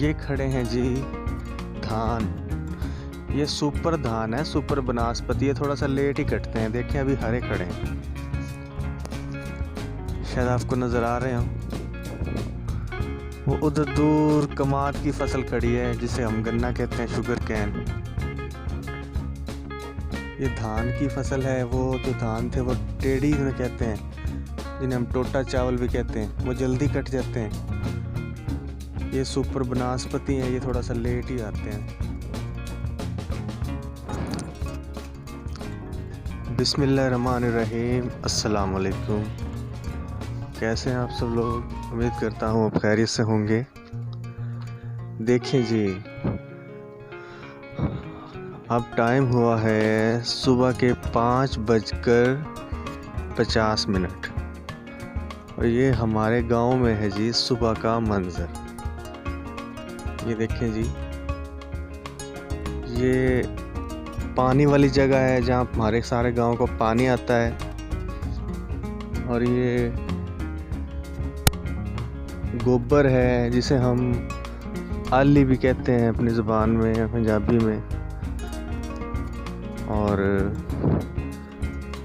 ये खड़े हैं जी धान। ये सुपर धान है, सुपर बनास्पति। ये थोड़ा सा लेट ही कटते हैं। देखें अभी हरे खड़े हैं, शायद आपको नज़र आ रहे हो। वो उधर दूर कमाद की फसल खड़ी है जिसे हम गन्ना कहते हैं, शुगर कैन। ये धान की फसल है। वो जो धान थे वो टेढ़ी उन्हें कहते हैं, जिन्हें हम टोटा चावल भी कहते हैं। वो जल्दी कट जाते हैं। ये सुपर बनास्पति हैं, ये थोड़ा सा लेट ही आते हैं। बिस्मिल्लाहिर्रहमानिर्रहीम। अस्सलाम वालेकुम। कैसे हैं आप सब लोग? उम्मीद करता हूँ आप खैरियत से होंगे। देखिए जी, अब टाइम हुआ है सुबह के 5:50 और ये हमारे गांव में है जी सुबह का मंजर। ये देखें जी, ये पानी वाली जगह है जहाँ हमारे सारे गांव को पानी आता है। और ये गोबर है जिसे हम आली भी कहते हैं अपनी ज़ुबान में, पंजाबी में। और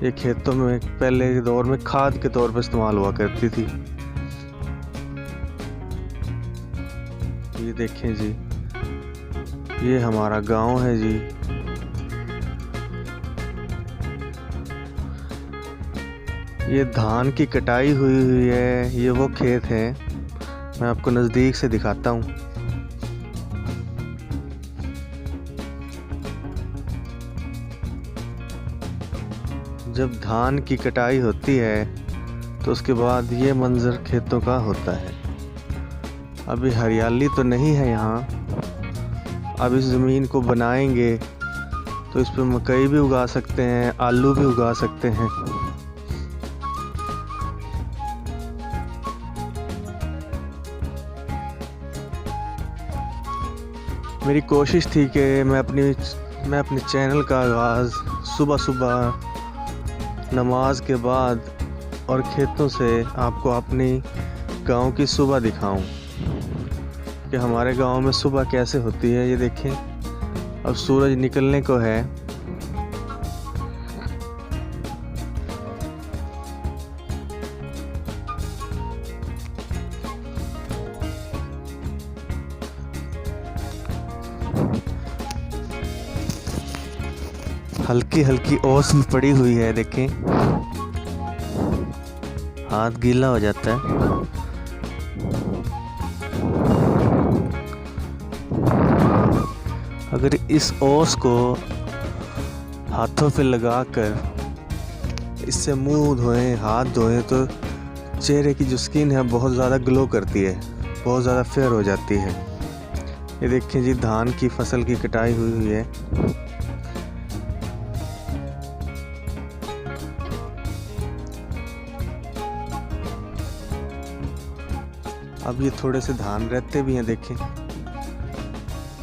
ये खेतों में पहले के दौर में खाद के तौर पर इस्तेमाल हुआ करती थी। ये देखें जी, ये हमारा गांव है जी। ये धान की कटाई हुई है। ये वो खेत है, मैं आपको नज़दीक से दिखाता हूँ। जब धान की कटाई होती है तो उसके बाद ये मंजर खेतों का होता है। अभी हरियाली तो नहीं है यहाँ। अब इस ज़मीन को बनाएंगे तो इस पर मकई भी उगा सकते हैं, आलू भी उगा सकते हैं। मेरी कोशिश थी कि मैं अपने चैनल का आगाज़ सुबह सुबह नमाज के बाद और खेतों से आपको अपनी गांव की सुबह दिखाऊं कि हमारे गांव में सुबह कैसे होती है। ये देखें, अब सूरज निकलने को है। हल्की हल्की ओस भी पड़ी हुई है, देखें, हाथ गीला हो जाता है। अगर इस ओस को हाथों पे लगाकर इससे मुंह धोएं, हाथ धोएं तो चेहरे की जो स्किन है बहुत ज़्यादा ग्लो करती है, बहुत ज़्यादा फेयर हो जाती है। ये देखें जी, धान की फसल की कटाई हुई है। अब ये थोड़े से धान रहते भी हैं, देखें,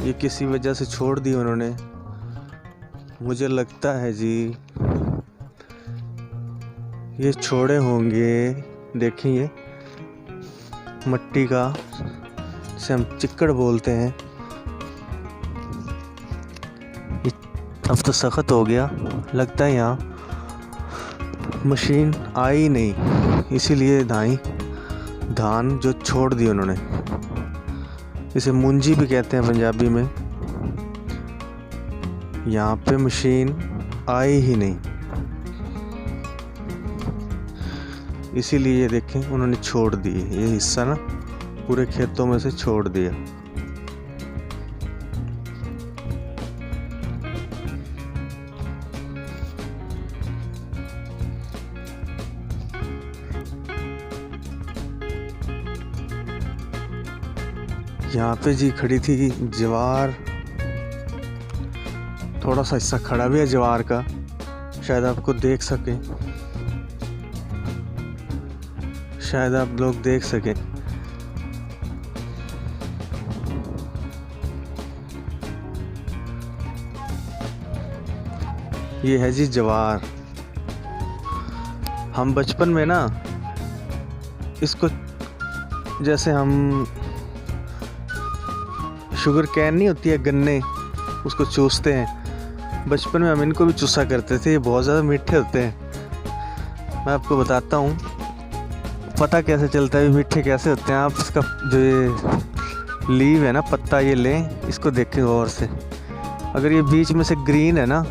ये किसी वजह से छोड़ दी उन्होंने। मुझे लगता है जी ये छोड़े होंगे। देखें, ये मिट्टी का, जिसे हम चिक्कड़ बोलते हैं, ये अब तो सख्त हो गया। लगता है यहाँ मशीन आई नहीं, इसीलिए धान जो छोड़ दी उन्होंने। इसे मुंजी भी कहते हैं पंजाबी में। यहाँ पे मशीन आई ही नहीं, इसीलिए ये देखें उन्होंने छोड़ दी। ये हिस्सा ना पूरे खेतों में से छोड़ दिया। यहाँ पे जी खड़ी थी ज्वार। थोड़ा सा हिस्सा खड़ा भी है ज्वार का, शायद आपको देख सकें, शायद आप लोग देख सकें। ये है जी ज्वार। हम बचपन में ना इसको, जैसे हम शुगर कैन नहीं होती है, गन्ने, उसको चूसते हैं। बचपन में हम इनको भी चूसा करते थे, ये बहुत ज़्यादा मीठे होते हैं। मैं आपको बताता हूँ पता कैसे चलता है मीठे कैसे होते हैं। आप इसका जो ये लीव है ना, पत्ता, ये लें, इसको देखें गौर से। अगर ये बीच में से ग्रीन है ना,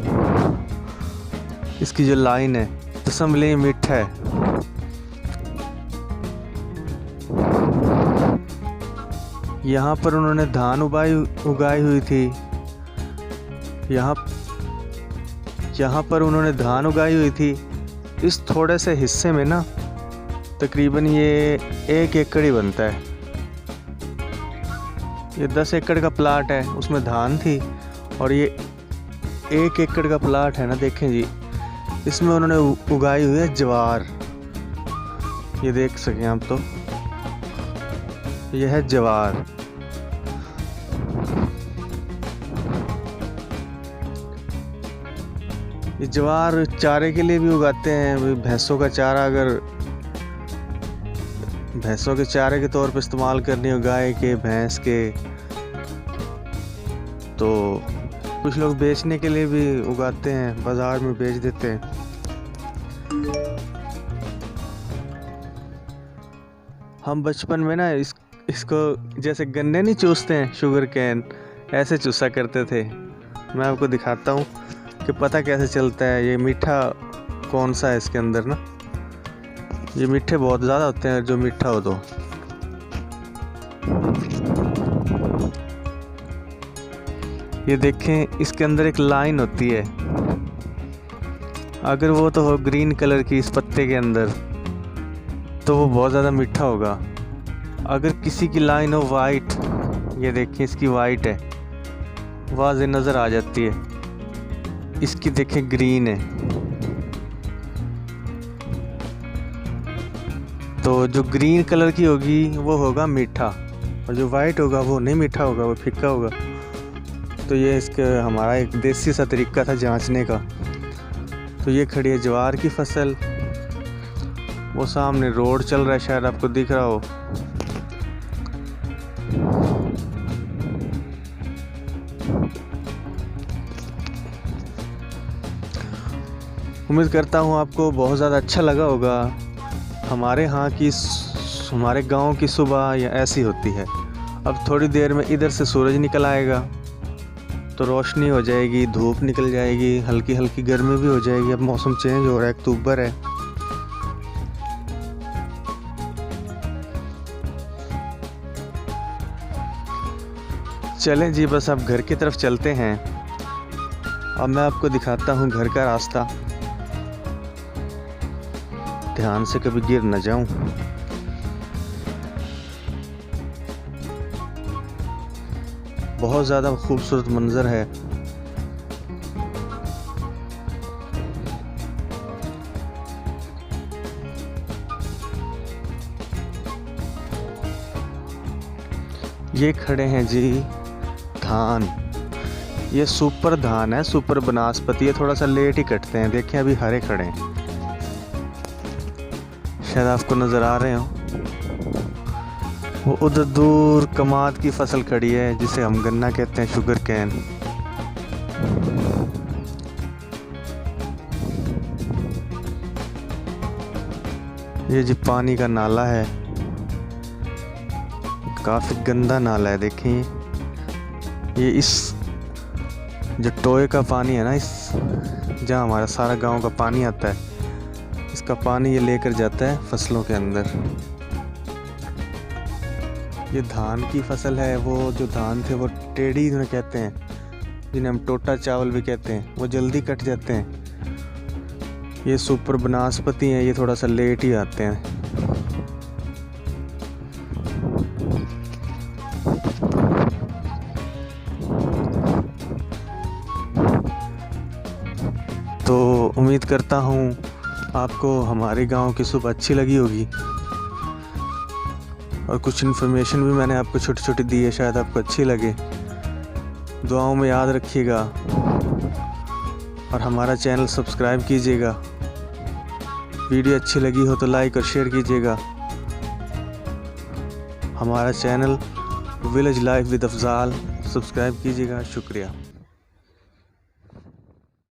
इसकी जो लाइन है, तो समझ लें ये मीठा है। यहाँ पर उन्होंने धान उगाई हुई थी। यहाँ पर उन्होंने धान उगाई हुई थी। इस थोड़े से हिस्से में ना तकरीबन ये 1 एकड़ ही बनता है। ये 10 एकड़ का प्लाट है, उसमें धान थी, और ये 1 एकड़ का प्लाट है ना, देखें जी, इसमें उन्होंने उगाई हुई है ज्वार। ये देख सकें आप, तो यह है ज्वार। ये ज्वार चारे के लिए भी उगाते हैं। भैंसों का चारा, अगर भैंसों के चारे के तौर पर इस्तेमाल करनी हो, गाय के, भैंस के, तो कुछ लोग बेचने के लिए भी उगाते हैं, बाज़ार में बेच देते हैं। हम बचपन में ना इसको जैसे गन्ने नहीं चूसते हैं, शुगर कैन, ऐसे चूसा करते थे। मैं आपको दिखाता हूँ कि पता कैसे चलता है ये मीठा कौन सा है इसके अंदर ना। ये मीठे बहुत ज़्यादा होते हैं, जो मीठा हो तो। ये देखें, इसके अंदर एक लाइन होती है। अगर वो तो हो ग्रीन कलर की इस पत्ते के अंदर, तो वो बहुत ज़्यादा मीठा होगा। अगर किसी की लाइन हो वाइट, ये देखिए इसकी वाइट है, वाज़े नज़र आ जाती है। इसकी देखें ग्रीन है। तो जो ग्रीन कलर की होगी वो होगा मीठा, और जो वाइट होगा वो नहीं मीठा होगा, वो फीका होगा। तो ये इसका हमारा एक देसी सा तरीका था जांचने का। तो ये खड़ी है ज्वार की फसल। वो सामने रोड चल रहा है, शायद आपको दिख रहा हो। उम्मीद करता हूँ आपको बहुत ज़्यादा अच्छा लगा होगा। हमारे गांव की सुबह या ऐसी होती है। अब थोड़ी देर में इधर से सूरज निकल आएगा, तो रोशनी हो जाएगी, धूप निकल जाएगी, हल्की हल्की गर्मी भी हो जाएगी। अब मौसम चेंज हो रहा है, अक्टूबर है। चलें जी, बस अब घर की तरफ चलते हैं। अब मैं आपको दिखाता हूँ घर का रास्ता। ध्यान से कभी गिर न जाऊं। बहुत ज़्यादा खूबसूरत मंजर है। ये खड़े हैं जी धान। ये सुपर धान है, सुपर बनास्पति। ये थोड़ा सा लेट ही कटते हैं, देखें अभी हरे खड़े हैं, शायद आपको नज़र आ रहे हो। वो उधर दूर कमाद की फसल खड़ी है, जिसे हम गन्ना कहते हैं, शुगर कैन। ये जी पानी का नाला है, काफ़ी गंदा नाला है। देखें ये इस जो टोए का पानी है ना, इस जहाँ हमारा सारा गांव का पानी आता है, इसका पानी ये लेकर जाता है फसलों के अंदर। ये धान की फसल है। वो जो धान थे वो टेढ़ी इन्हें कहते हैं, जिन्हें हम टोटा चावल भी कहते हैं। वो जल्दी कट जाते हैं। ये सुपर बनास्पति हैं, ये थोड़ा सा लेट ही आते हैं। तो उम्मीद करता हूँ आपको हमारे गांव की सुबह अच्छी लगी होगी, और कुछ इन्फॉर्मेशन भी मैंने आपको छोटी छोटी दी है, शायद आपको अच्छी लगे। दुआओं में याद रखिएगा, और हमारा चैनल सब्सक्राइब कीजिएगा। वीडियो अच्छी लगी हो तो लाइक और शेयर कीजिएगा। हमारा channel village life with Afzal subscribe कीजिएगा। शुक्रिया।